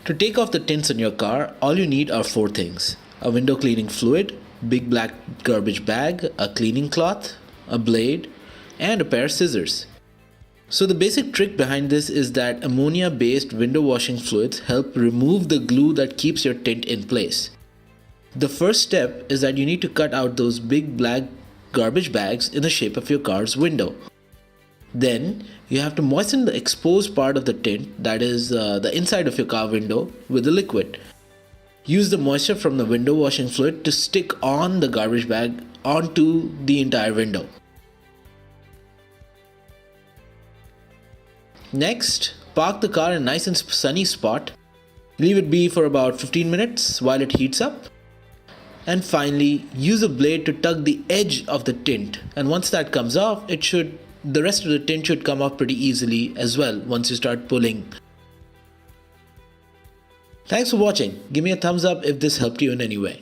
To take off the tints on your car, all you need are four things: a window cleaning fluid, big black garbage bag, a cleaning cloth, a blade, and a pair of scissors. So the basic trick behind this is that ammonia-based window washing fluids help remove the glue that keeps your tint in place. The first step is that you need to cut out those big black garbage bags in the shape of your car's window. Then you have to moisten the exposed part of the tint, that is the inside of your car window, with the liquid. Use the moisture from the window washing fluid to stick on the garbage bag onto the entire window. Next, park the car in a nice and sunny spot. Leave it be for about 15 minutes while it heats up. And finally, use a blade to tug the edge of the tint. And once that comes off, the rest of the tint should come off pretty easily as well once you start pulling. Thanks for watching. Give me a thumbs up if this helped you in any way.